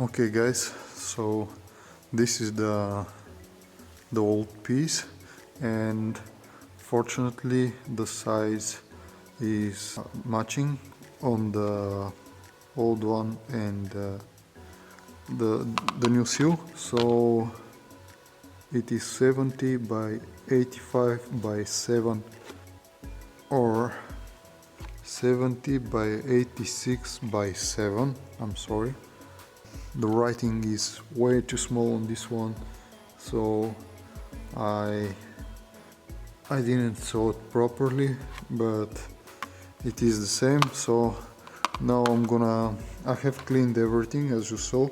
Okay guys, so this is the old piece, and fortunately the size is matching on the old one and the new seal. So it is 70 by 85 by 7 or 70 by 86 by 7. I'm sorry. The writing is way too small on this one, so I didn't sew it properly, but it is the same. So now I have cleaned everything, as you saw,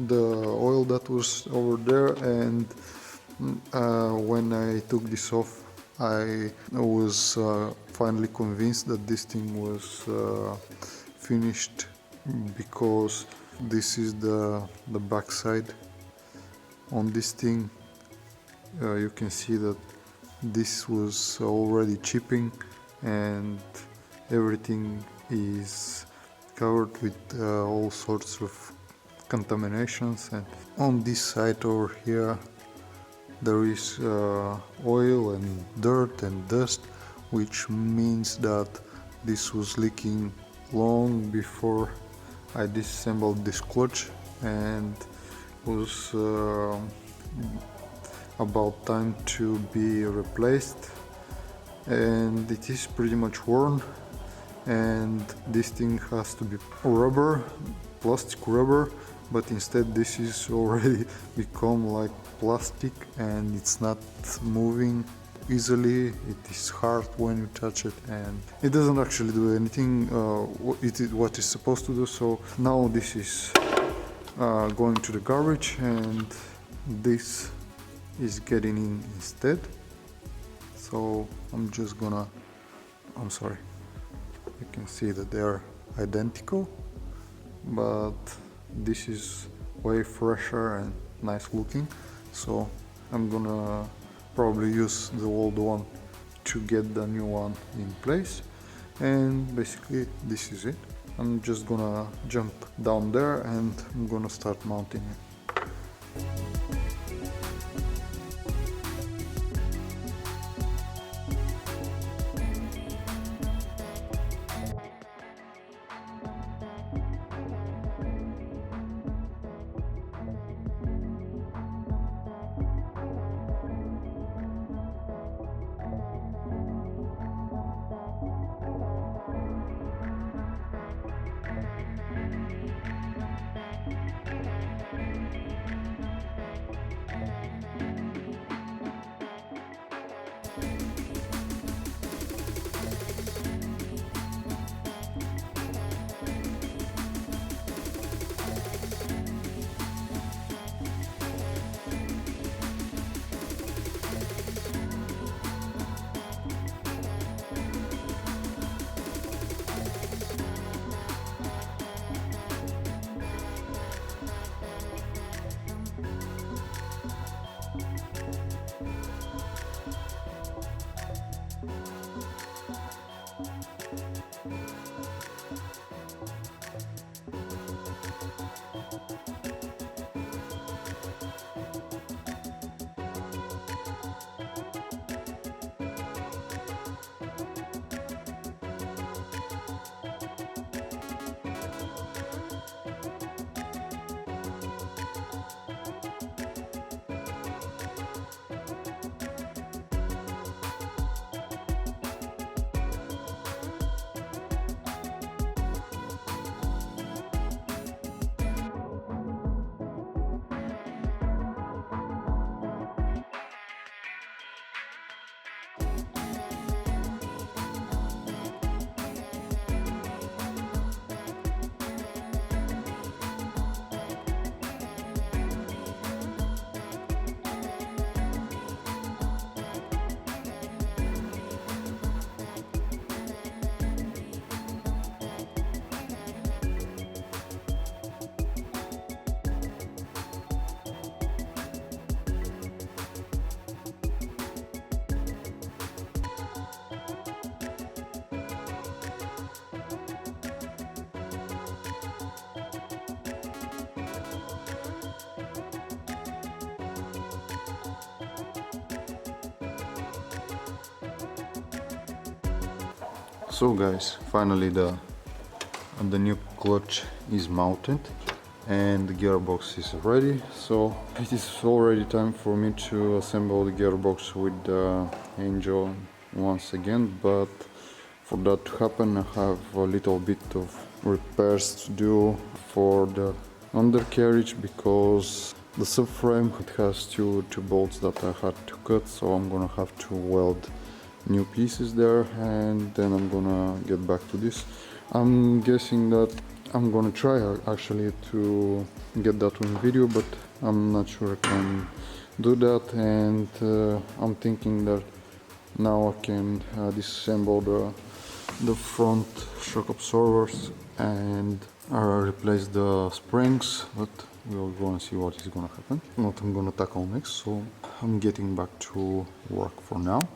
the oil that was over there, and when I took this off, I was finally convinced that this thing was finished, because this is the back side on this thing. You can see that this was already chipping and everything is covered with all sorts of contaminations. And on this side over here there is oil and dirt and dust, which means that this was leaking long before I disassembled this clutch, and was about time to be replaced. And it is pretty much worn, and this thing has to be rubber, plastic rubber, but instead this is already become like plastic, and it's not moving easily. It is hard when you touch it, and it doesn't actually do anything what it's supposed to do. So now this is going to the garbage, and this is getting in instead. So I'm sorry, you can see that they are identical, but this is way fresher and nice looking. So I'm gonna probably use the old one to get the new one in place, and basically this is it. I'm just gonna jump down there and I'm gonna start mounting it. So guys, finally the new clutch is mounted and the gearbox is ready. So it is already time for me to assemble the gearbox with the Angel once again, but for that to happen I have a little bit of repairs to do for the undercarriage, because the subframe, it has two bolts that I had to cut, so I'm gonna have to weld new pieces there, and then I'm gonna get back to this. I'm guessing that I'm gonna try actually to get that one video, but I'm not sure I can do that, and I'm thinking that now I can disassemble the front shock absorbers and replace the springs, but we're gonna see what is gonna happen, what I'm gonna tackle next. So I'm getting back to work for now.